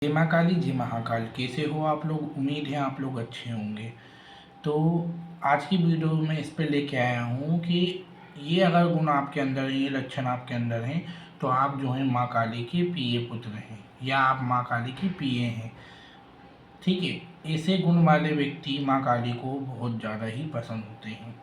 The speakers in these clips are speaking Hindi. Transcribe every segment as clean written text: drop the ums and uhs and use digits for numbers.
जय माँ काली जय महाकाल। कैसे हो आप लोग? उम्मीद है आप लोग अच्छे होंगे। तो आज की वीडियो में इस पे लेके आया हूँ कि ये अगर गुण आपके अंदर हैं, ये लक्षण आपके अंदर हैं, तो आप जो है माँ काली के प्रिय पुत्र हैं या आप माँ काली के प्रिय हैं। ठीक है, ऐसे गुण वाले व्यक्ति माँ काली को बहुत ज़्यादा ही पसंद होते हैं।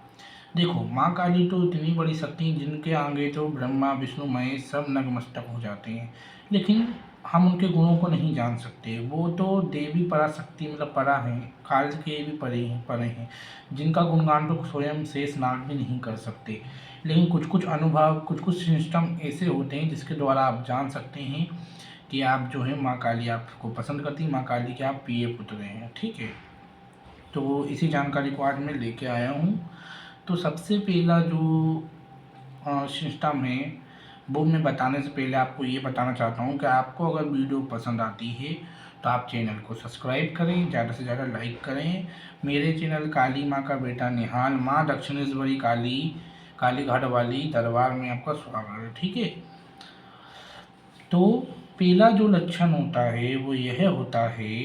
देखो, माँ काली तो इतनी बड़ी शक्ति है जिनके आगे तो ब्रह्मा विष्णु महेश सब नतमस्तक हो जाते हैं, लेकिन हम उनके गुणों को नहीं जान सकते। वो तो देवी पराशक्ति मतलब परा हैं, काल के भी परे हैं, जिनका गुणगान तो स्वयं शेषनाग भी नहीं कर सकते। लेकिन कुछ कुछ अनुभव, कुछ कुछ सिस्टम ऐसे होते हैं जिसके द्वारा आप जान सकते हैं कि आप जो है माँ काली आपको पसंद करती, माँ काली के आप प्रिय पुत्र हैं। ठीक है, तो इसी जानकारी को आज मैं लेके आया हूँ। तो सबसे पहला जो सिस्टम है वो मैं बताने से पहले आपको ये बताना चाहता हूँ कि आपको अगर वीडियो पसंद आती है तो आप चैनल को सब्सक्राइब करें, ज़्यादा से ज़्यादा लाइक करें। मेरे चैनल काली माँ का बेटा निहाल, माँ दक्षिणेश्वरी काली कालीघाट वाली दरबार में आपका स्वागत है। ठीक है, तो पहला जो लक्षण होता है वो यह होता है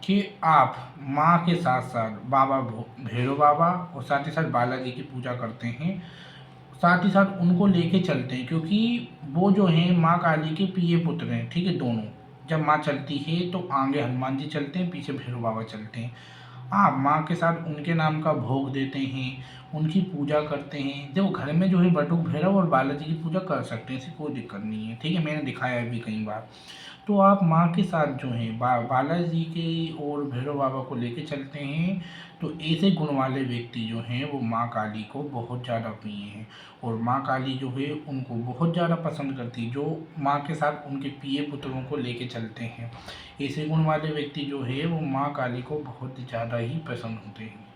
कि आप माँ के साथ साथ बाबा भैरव बाबा और साथ ही साथ बालाजी की पूजा करते हैं, साथ ही साथ उनको लेके चलते हैं, क्योंकि वो जो हैं माँ काली के प्रिय पुत्र हैं। ठीक है, दोनों जब माँ चलती है तो आगे हनुमान जी चलते हैं, पीछे भैरव बाबा चलते हैं। आप माँ के साथ उनके नाम का भोग देते हैं, उनकी पूजा करते हैं। देखो, घर में जो है बटुक भैरव और बालाजी की पूजा कर सकते हैं, इसकी कोई दिक्कत नहीं है। ठीक है, मैंने दिखाया है भी कई बार। तो आप माँ के साथ जो है बालाजी के और भैरव बाबा को लेके चलते हैं, तो ऐसे गुण वाले व्यक्ति जो हैं वो माँ काली को बहुत ज़्यादा प्रिय हैं और माँ काली जो है उनको बहुत ज़्यादा पसंद करती है, जो माँ के साथ उनके प्रिय पुत्रों को लेके चलते हैं। ऐसे गुण वाले व्यक्ति जो है वो माँ काली को बहुत ज़्यादा ही पसंद होते हैं।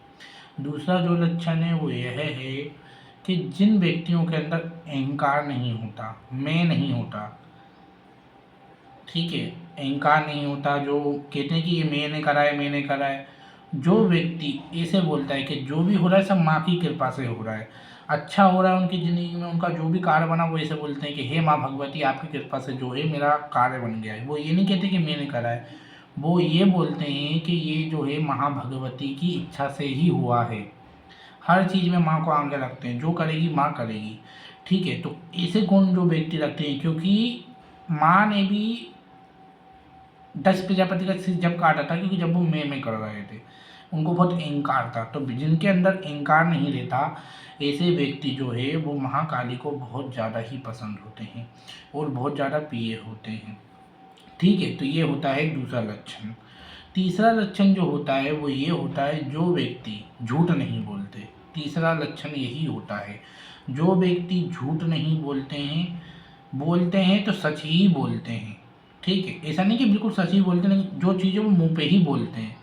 दूसरा जो लक्षण है वो यह है कि जिन व्यक्तियों के अंदर अहंकार नहीं होता, मैं नहीं होता, ठीक है, अहंकार नहीं होता, जो कहते हैं कि ये मैंने करा है, मैंने करा है। जो व्यक्ति ऐसे बोलता है कि जो भी हो रहा है सब माँ की कृपा से हो रहा है, अच्छा हो रहा है उनकी ज़िंदगी में, उनका जो भी कार्य बना वो ऐसे बोलते हैं कि हे माँ भगवती आपकी कृपा से जो है मेरा कार्य बन गया है। वो ये नहीं कहते कि मैंने करा है, वो ये बोलते हैं कि ये जो है महाभगवती की इच्छा से ही हुआ है। हर चीज़ में माँ को आगे रखते हैं, जो करेगी माँ करेगी। ठीक है, तो ऐसे गुण जो व्यक्ति रखते हैं, क्योंकि माँ ने भी 10 प्रजापति का सिर जब काटा था, क्योंकि जब वो मैं कर रहे थे, उनको बहुत अहंकार था। तो जिनके अंदर अहंकार नहीं रहता, ऐसे व्यक्ति जो है वो महाकाली को बहुत ज़्यादा ही पसंद होते हैं और बहुत ज़्यादा प्रिय होते हैं। ठीक है, तो ये होता है दूसरा लक्षण। तीसरा लक्षण जो होता है वो ये होता है, जो व्यक्ति झूठ नहीं बोलते। तीसरा लक्षण यही होता है, जो व्यक्ति झूठ नहीं बोलते हैं तो सच ही बोलते हैं। ठीक है, ऐसा नहीं कि बिल्कुल सच ही बोलते हैं, लेकिन जो चीज़ें वो मुंह पे ही बोलते हैं,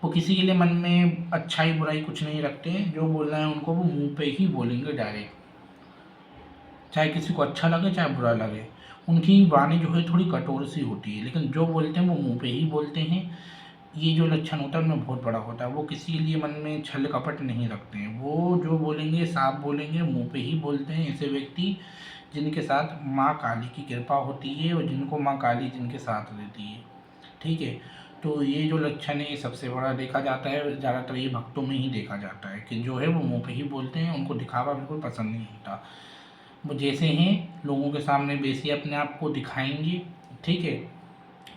वो किसी के लिए मन में अच्छाई बुराई कुछ नहीं रखते हैं। जो बोलना है उनको वो मुंह पे ही बोलेंगे डायरेक्ट, चाहे किसी को अच्छा लगे चाहे बुरा लगे। उनकी वाणी जो है थोड़ी कठोर सी होती है, लेकिन जो बोलते हैं वो मुंह पे ही बोलते हैं। ये जो लक्षण होता है उनमें बहुत बड़ा होता है, वो किसी के लिए मन में छल कपट नहीं रखते हैं। वो जो बोलेंगे साफ बोलेंगे, मुंह पे ही बोलते हैं। ऐसे व्यक्ति जिनके साथ माँ काली की कृपा होती है और जिनको माँ काली जिनके साथ रहती है। ठीक है, तो ये जो लक्षण है ये सबसे बड़ा देखा जाता है, ज़्यादातर ये भक्तों में ही देखा जाता है कि जो है वो मुंह पे ही बोलते हैं, उनको दिखावा बिल्कुल पसंद नहीं होता। वो जैसे हैं लोगों के सामने वैसे ही अपने आप को दिखाएंगे। ठीक है,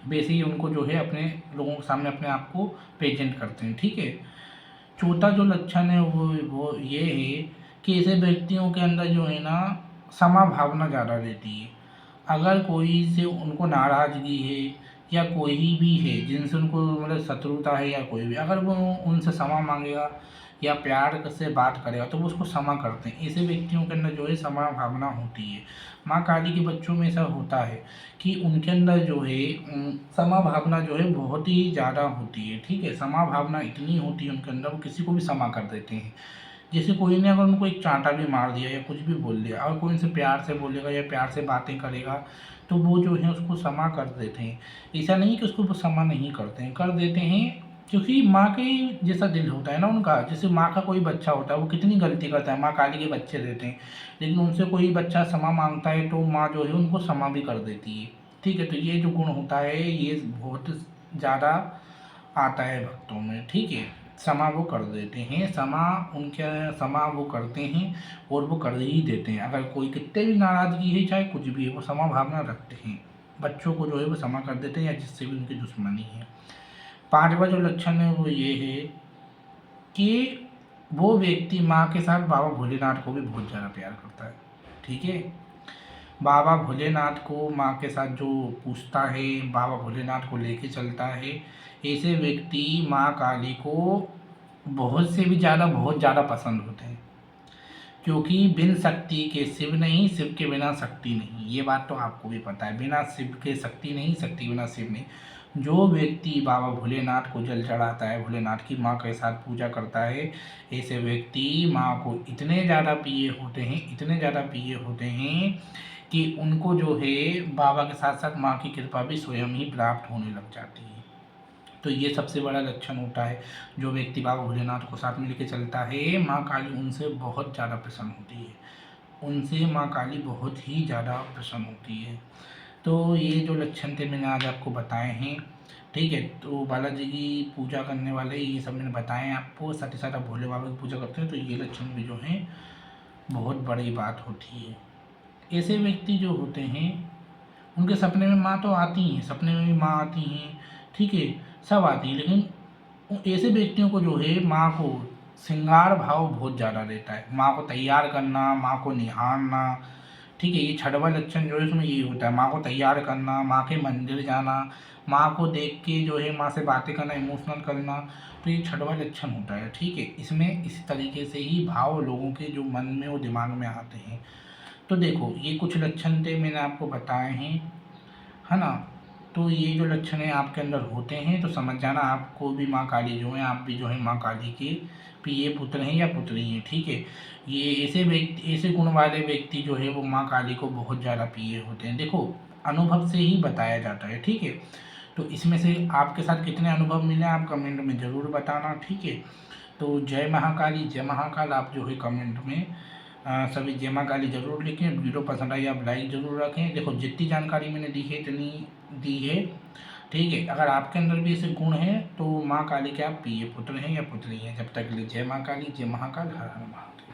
वैसे ही उनको जो है अपने लोगों के सामने अपने आप को प्रेजेंट करते हैं। ठीक है, चौथा जो लक्षण है वो ये है कि ऐसे व्यक्तियों के अंदर जो है ना क्षमा भावना ज़्यादा रहती है। अगर कोई से उनको नाराज़गी है या कोई भी है जिनसे उनको मतलब शत्रुता है या कोई भी, अगर वो उनसे क्षमा मांगेगा या प्यार से बात करेगा तो वो उसको क्षमा करते हैं। ऐसे व्यक्तियों के अंदर जो है क्षमा भावना होती है। माँ काली के बच्चों में ऐसा होता है कि उनके अंदर जो है क्षमा भावना जो है बहुत ही ज़्यादा होती है। ठीक है, क्षमा भावना इतनी होती है उनके अंदर, वो किसी को भी क्षमा कर देते हैं। जैसे कोई ने अगर उनको एक चांटा भी मार दिया या कुछ भी बोल दिया, अगर कोई उनसे प्यार से बोलेगा या प्यार से बातें करेगा तो वो जो है उसको क्षमा कर देते हैं। ऐसा नहीं कि उसको क्षमा नहीं करते हैं, कर देते हैं, क्योंकि माँ के जैसा दिल होता है ना उनका। जैसे माँ का कोई बच्चा होता है, वो कितनी गलती करता है, माँ काली के बच्चे रहते हैं, लेकिन उनसे कोई बच्चा क्षमा मांगता है तो माँ जो है उनको क्षमा भी कर देती है। ठीक है। तो ये जो गुण होता है ये बहुत ज़्यादा आता है भक्तों में, ठीक है। क्षमा वो कर देते हैं, क्षमा वो करते हैं और वो कर ही देते हैं। अगर कोई कितने भी नाराज़गी है, चाहे कुछ भी है, वो क्षमा भावना रखते हैं। बच्चों को जो है वो क्षमा कर देते हैं, या जिससे भी उनकी दुश्मनी है। पांचवा जो लक्षण है वो ये है कि वो व्यक्ति माँ के साथ बाबा भोलेनाथ को भी बहुत ज़्यादा प्यार करता है, ठीक है। बाबा भोलेनाथ को माँ के साथ जो पूछता है, बाबा भोलेनाथ को लेके चलता है, ऐसे व्यक्ति माँ काली को बहुत से भी ज़्यादा बहुत ज़्यादा पसंद होते हैं। क्योंकि बिन शक्ति के शिव नहीं, शिव के बिना शक्ति नहीं। ये बात तो आपको भी पता है, बिना शिव के शक्ति नहीं, शक्ति बिना शिव नहीं। जो व्यक्ति बाबा भोलेनाथ को जल चढ़ाता है, भोलेनाथ की माँ के साथ पूजा करता है, ऐसे व्यक्ति माँ को इतने ज़्यादा प्रिय होते हैं, इतने ज़्यादा प्रिय होते हैं कि उनको जो है बाबा के साथ साथ माँ की कृपा भी स्वयं ही प्राप्त होने लग जाती है। तो ये सबसे बड़ा लक्षण होता है। जो व्यक्ति बाबा भोलेनाथ को साथ में लेके चलता है, माँ काली उनसे बहुत ज़्यादा प्रसन्न होती है, उनसे माँ काली बहुत ही ज़्यादा प्रसन्न होती है। तो ये जो लक्षण थे मैंने आज आपको बताए हैं, ठीक है। तो बालाजी की पूजा करने वाले ये सब मैंने बताए हैं आपको, साथ ही साथ आप भोले बाबा की पूजा करते हैं तो ये लक्षण भी जो हैं बहुत बड़ी बात होती है। ऐसे व्यक्ति जो होते हैं उनके सपने में माँ तो आती हैं, सपने में भी माँ आती हैं, ठीक है, सब आती हैं। लेकिन ऐसे व्यक्तियों को जो है माँ को श्रृंगार भाव बहुत ज़्यादा रहता है। माँ को तैयार करना, माँ को निहारना, ठीक है। ये छठवां लक्षण जो है उसमें ये होता है, माँ को तैयार करना, माँ के मंदिर जाना, माँ को देख के जो है माँ से बातें करना, इमोशनल करना। तो ये छठवां लक्षण होता है, ठीक है। इसमें इस तरीके से ही भाव लोगों के जो मन में और दिमाग में आते हैं। तो देखो ये कुछ लक्षण थे मैंने आपको बताए हैं, है ना। तो ये जो लक्षण है आपके अंदर होते हैं तो समझ जाना आपको भी माँ काली जो है, आप भी जो है माँ काली के प्रिय पुत्र हैं या पुत्री हैं, ठीक है। ये ऐसे व्यक्ति, ऐसे गुण वाले व्यक्ति जो है वो माँ काली को बहुत ज़्यादा प्रिय होते हैं। देखो अनुभव से ही बताया जाता है, ठीक है। तो इसमें से आपके साथ कितने अनुभव मिले आप कमेंट में ज़रूर बताना, ठीक है। तो जय महाकाली, जय महाकाल आप जो है कमेंट में सभी जय माँ काली जरूर लिखें। वीडियो पसंद आई आप लाइक ज़रूर रखें। देखो जितनी जानकारी मैंने दी है इतनी दी है, ठीक है। अगर आपके अंदर भी ऐसे गुण हैं तो माँ काली के आप प्रिय पुत्र हैं या पुत्री हैं। जब तक के लिए जय माँ काली, जय महाकाल, हर हर महादेव।